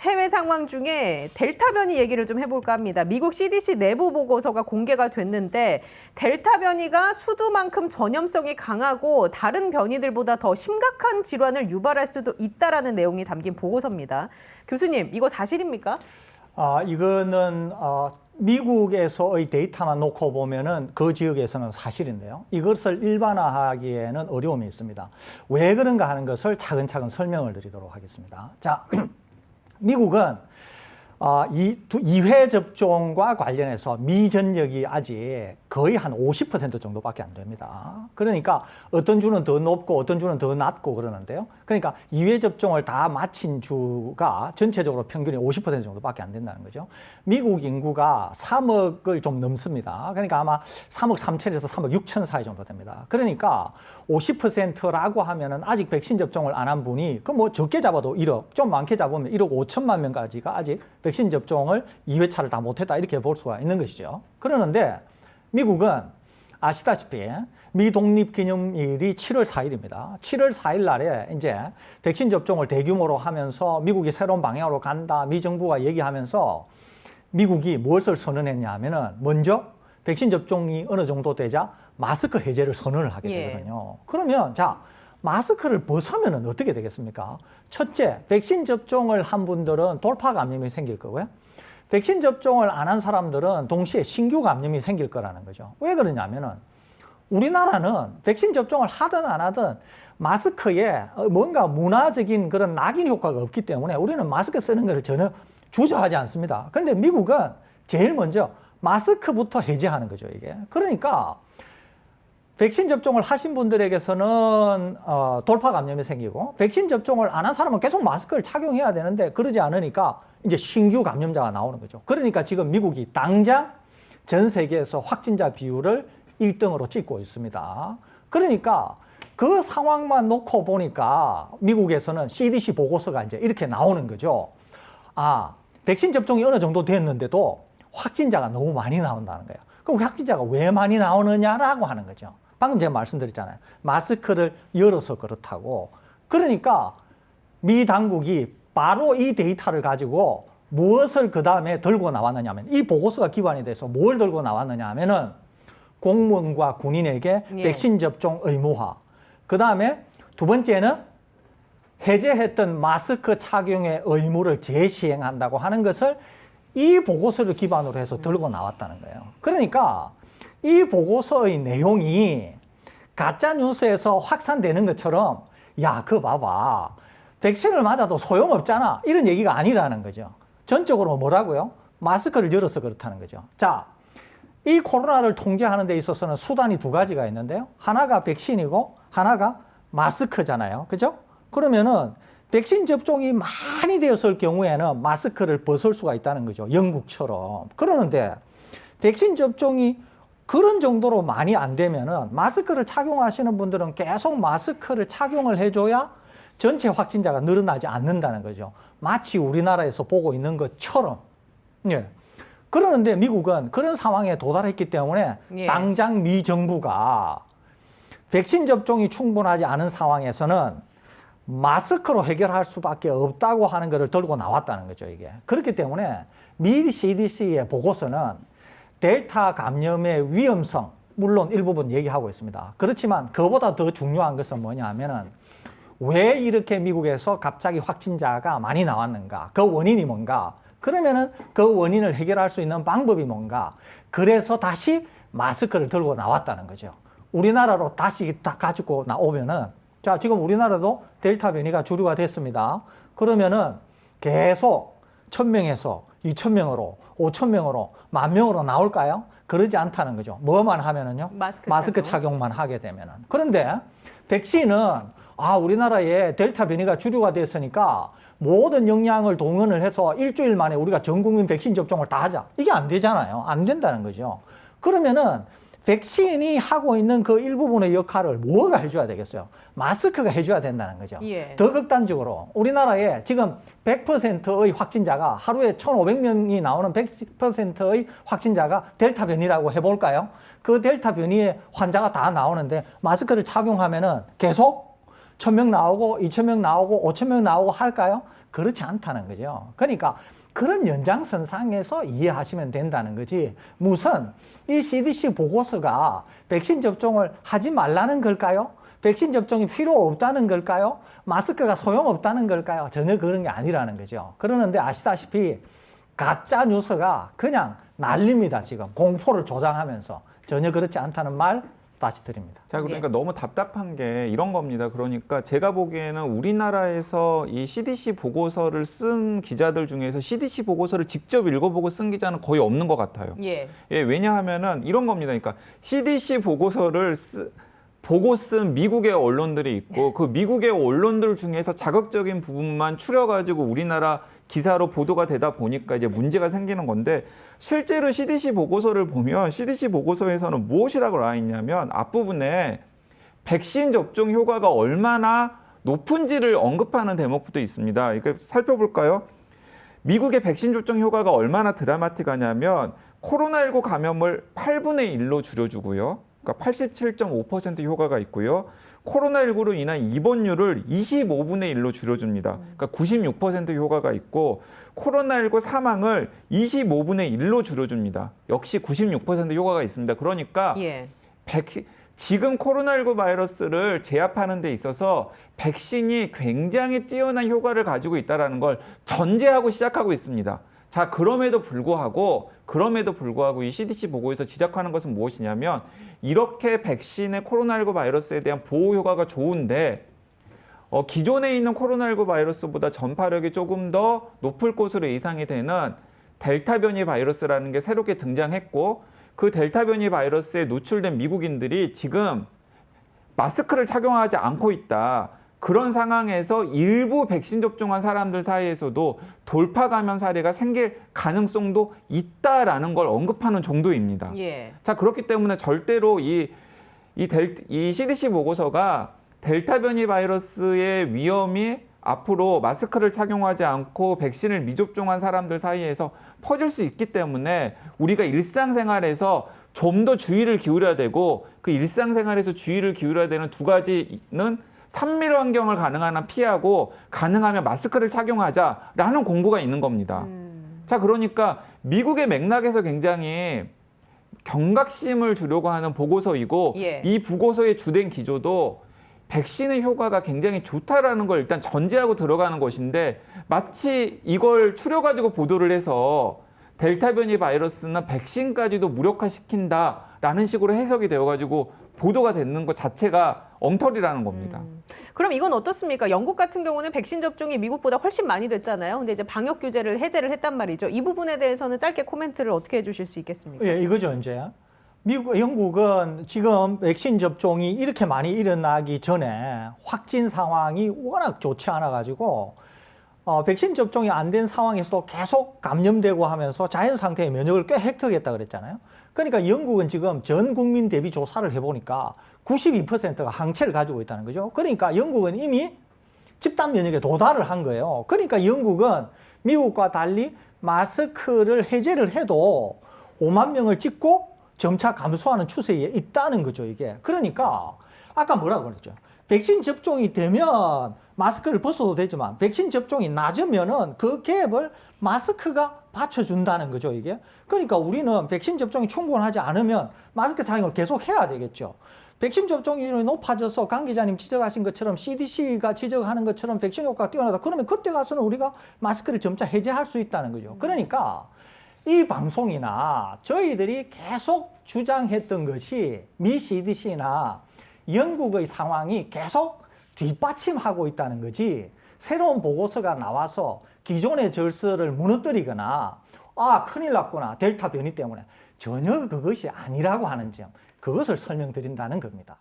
해외 상황 중에 델타 변이 얘기를 좀 해볼까 합니다. 미국 CDC 내부 보고서가 공개가 됐는데 델타 변이가 수두만큼 전염성이 강하고 다른 변이들보다 더 심각한 질환을 유발할 수도 있다라는 내용이 담긴 보고서입니다. 교수님, 이거 사실입니까? 이거는 미국에서의 데이터만 놓고 보면은 그 지역에서는 사실인데요. 이것을 일반화하기에는 어려움이 있습니다. 왜 그런가 하는 것을 차근차근 설명을 드리도록 하겠습니다. 자, 미국은 2회 접종과 관련해서 미전역이 아직 거의 한 50% 정도밖에 안 됩니다. 그러니까 어떤 주는 더 높고 어떤 주는 더 낮고 그러는데요. 그러니까 2회 접종을 다 마친 주가 전체적으로 평균이 50% 정도밖에 안 된다는 거죠. 미국 인구가 3억을 좀 넘습니다. 그러니까 아마 3억 3천에서 3억 6천 사이 정도 됩니다. 그러니까 50%라고 하면은 아직 백신 접종을 안 한 분이 그 뭐 적게 잡아도 1억, 좀 많게 잡으면 1억 5천만 명까지가 아직 백신 접종을 2회차를 다 못했다 이렇게 볼 수가 있는 것이죠. 그러는데 미국은 아시다시피 미 독립기념일이 7월 4일입니다. 7월 4일 날에 이제 백신 접종을 대규모로 하면서 미국이 새로운 방향으로 간다. 미 정부가 얘기하면서 미국이 무엇을 선언했냐 하면은 먼저 백신 접종이 어느 정도 되자 마스크 해제를 선언을 하게 되거든요. 그러면 자, 마스크를 벗으면 어떻게 되겠습니까? 첫째, 백신 접종을 한 분들은 돌파 감염이 생길 거고요. 백신 접종을 안 한 사람들은 동시에 신규 감염이 생길 거라는 거죠. 왜 그러냐면은 우리나라는 백신 접종을 하든 안 하든 마스크에 뭔가 문화적인 그런 낙인 효과가 없기 때문에 우리는 마스크 쓰는 것을 전혀 주저하지 않습니다. 그런데 미국은 제일 먼저 마스크부터 해제하는 거죠, 이게. 그러니까 백신 접종을 하신 분들에게서는 돌파 감염이 생기고 백신 접종을 안 한 사람은 계속 마스크를 착용해야 되는데 그러지 않으니까 이제 신규 감염자가 나오는 거죠. 그러니까 지금 미국이 당장 전 세계에서 확진자 비율을 1등으로 찍고 있습니다. 그러니까 그 상황만 놓고 보니까 미국에서는 CDC 보고서가 이제 이렇게 나오는 거죠. 백신 접종이 어느 정도 됐는데도 확진자가 너무 많이 나온다는 거예요. 그럼 확진자가 왜 많이 나오느냐라고 하는 거죠. 방금 제가 말씀드렸잖아요. 마스크를 열어서 그렇다고. 그러니까 미 당국이 바로 이 데이터를 가지고 무엇을 그 다음에 들고 나왔느냐 하면 이 보고서가 기반이 돼서 뭘 들고 나왔느냐 하면은 공무원과 군인에게 백신 접종 의무화. 그 다음에 두 번째는 해제했던 마스크 착용의 의무를 재시행한다고 하는 것을 이 보고서를 기반으로 해서 들고 나왔다는 거예요. 그러니까 이 보고서의 내용이 가짜 뉴스에서 확산되는 것처럼 야, 그거 봐봐. 백신을 맞아도 소용없잖아. 이런 얘기가 아니라는 거죠. 전적으로 뭐라고요? 마스크를 열어서 그렇다는 거죠. 자, 이 코로나를 통제하는 데 있어서는 수단이 두 가지가 있는데요. 하나가 백신이고 하나가 마스크잖아요. 그죠? 그러면은 백신 접종이 많이 되었을 경우에는 마스크를 벗을 수가 있다는 거죠. 영국처럼. 그러는데 백신 접종이 그런 정도로 많이 안 되면은 마스크를 착용하시는 분들은 계속 마스크를 착용을 해줘야 전체 확진자가 늘어나지 않는다는 거죠. 마치 우리나라에서 보고 있는 것처럼. 예. 그러는데 미국은 그런 상황에 도달했기 때문에 당장 미 정부가 백신 접종이 충분하지 않은 상황에서는 마스크로 해결할 수밖에 없다고 하는 것을 들고 나왔다는 거죠, 이게. 그렇기 때문에 미 CDC의 보고서는 델타 감염의 위험성, 물론 일부분 얘기하고 있습니다. 그렇지만 그보다 더 중요한 것은 뭐냐 하면은 왜 이렇게 미국에서 갑자기 확진자가 많이 나왔는가? 그 원인이 뭔가? 그러면은 그 원인을 해결할 수 있는 방법이 뭔가? 그래서 다시 마스크를 들고 나왔다는 거죠. 우리나라로 다시 다 가지고 나오면은 자, 지금 우리나라도 델타 변이가 주류가 됐습니다. 그러면은 계속 1000명에서 2000명으로 5000명으로 10,000명으로 나올까요? 그러지 않다는 거죠. 뭐만 하면은요? 마스크 착용만 하게 되면은. 그런데 백신은 우리나라에 델타 변이가 주류가 됐으니까 모든 역량을 동원을 해서 일주일 만에 우리가 전 국민 백신 접종을 다 하자. 이게 안 되잖아요. 안 된다는 거죠. 그러면은 백신이 하고 있는 그 일부분의 역할을 뭐가 해줘야 되겠어요? 마스크가 해줘야 된다는 거죠. 더 극단적으로 우리나라에 지금 100%의 확진자가 하루에 1,500명이 나오는 100%의 확진자가 델타 변이라고 해볼까요? 그 델타 변이의 환자가 다 나오는데 마스크를 착용하면은 계속 1,000명 나오고 2,000명 나오고 5,000명 나오고 할까요? 그렇지 않다는 거죠. 그러니까 그런 연장선상에서 이해하시면 된다는 거지, 무슨 이 CDC 보고서가 백신 접종을 하지 말라는 걸까요? 백신 접종이 필요 없다는 걸까요? 마스크가 소용없다는 걸까요? 전혀 그런 게 아니라는 거죠. 그러는데 아시다시피 가짜 뉴스가 그냥 난립니다. 지금 공포를 조장하면서. 전혀 그렇지 않다는 말 다시 드립니다. 자, 그러니까 너무 답답한 게 이런 겁니다. 그러니까 제가 보기에는 우리나라에서 이 CDC 보고서를 쓴 기자들 중에서 CDC 보고서를 직접 읽어보고 쓴 기자는 거의 없는 것 같아요. 예. 예, 왜냐하면은 이런 겁니다. 그러니까 CDC 보고서를 보고 쓴 미국의 언론들이 있고 그 미국의 언론들 중에서 자극적인 부분만 추려가지고 우리나라 기사로 보도가 되다 보니까 이제 문제가 생기는 건데, 실제로 CDC 보고서를 보면 CDC 보고서에서는 무엇이라고 나와 있냐면 앞부분에 백신 접종 효과가 얼마나 높은지를 언급하는 대목부터 있습니다. 이거 살펴볼까요? 미국의 백신 접종 효과가 얼마나 드라마틱하냐면 코로나19 감염을 8분의 1로 줄여주고요. 그러니까 87.5% 효과가 있고요. 코로나19로 인한 입원율을 25분의 1로 줄여줍니다. 그러니까 96% 효과가 있고, 코로나19 사망을 25분의 1로 줄여줍니다. 역시 96% 효과가 있습니다. 그러니까 예. 지금 코로나19 바이러스를 제압하는 데 있어서 백신이 굉장히 뛰어난 효과를 가지고 있다는 걸 전제하고 시작하고 있습니다. 자, 그럼에도 불구하고 이 CDC 보고에서 지적하는 것은 무엇이냐면, 이렇게 백신의 코로나19 바이러스에 대한 보호 효과가 좋은데 기존에 있는 코로나19 바이러스보다 전파력이 조금 더 높을 것으로 예상이 되는 델타 변이 바이러스라는 게 새롭게 등장했고, 그 델타 변이 바이러스에 노출된 미국인들이 지금 마스크를 착용하지 않고 있다. 그런 상황에서 일부 백신 접종한 사람들 사이에서도 돌파 감염 사례가 생길 가능성도 있다라는 걸 언급하는 정도입니다. 예. 자, 그렇기 때문에 절대로 이 CDC 보고서가 델타 변이 바이러스의 위험이 앞으로 마스크를 착용하지 않고 백신을 미접종한 사람들 사이에서 퍼질 수 있기 때문에 우리가 일상생활에서 좀 더 주의를 기울여야 되고, 그 일상생활에서 주의를 기울여야 되는 두 가지는 산밀 환경을 가능한 한 피하고 가능하면 마스크를 착용하자라는 공고가 있는 겁니다. 자, 그러니까 미국의 맥락에서 굉장히 경각심을 주려고 하는 보고서이고, 예. 이 보고서의 주된 기조도 백신의 효과가 굉장히 좋다라는 걸 일단 전제하고 들어가는 것인데, 마치 이걸 추려가지고 보도를 해서 델타 변이 바이러스는 백신까지도 무력화시킨다라는 식으로 해석이 되어가지고 보도가 되는 것 자체가 엉터리라는 겁니다. 그럼 이건 어떻습니까? 영국 같은 경우는 백신 접종이 미국보다 훨씬 많이 됐잖아요. 근데 이제 방역 규제를 해제를 했단 말이죠. 이 부분에 대해서는 짧게 코멘트를 어떻게 해주실 수 있겠습니까? 예, 이거죠, 이제. 영국은 지금 백신 접종이 이렇게 많이 일어나기 전에 확진 상황이 워낙 좋지 않아가지고 백신 접종이 안 된 상황에서도 계속 감염되고 하면서 자연 상태의 면역을 꽤 획득했다 그랬잖아요. 그러니까 영국은 지금 전 국민 대비 조사를 해보니까 92%가 항체를 가지고 있다는 거죠. 그러니까 영국은 이미 집단 면역에 도달을 한 거예요. 그러니까 영국은 미국과 달리 마스크를 해제를 해도 5만 명을 찍고 점차 감소하는 추세에 있다는 거죠, 이게. 그러니까 아까 뭐라고 그랬죠? 백신 접종이 되면 마스크를 벗어도 되지만 백신 접종이 낮으면은 그 갭을 마스크가 받쳐준다는 거죠, 이게. 그러니까 우리는 백신 접종이 충분하지 않으면 마스크 착용을 계속 해야 되겠죠. 백신 접종률이 높아져서 강 기자님 지적하신 것처럼 CDC가 지적하는 것처럼 백신 효과가 뛰어나다. 그러면 그때 가서는 우리가 마스크를 점차 해제할 수 있다는 거죠. 그러니까 이 방송이나 저희들이 계속 주장했던 것이 미 CDC나 영국의 상황이 계속 뒷받침하고 있다는 거지, 새로운 보고서가 나와서 기존의 질서를 무너뜨리거나 큰일 났구나, 델타 변이 때문에, 전혀 그것이 아니라고 하는 점, 그것을 설명드린다는 겁니다.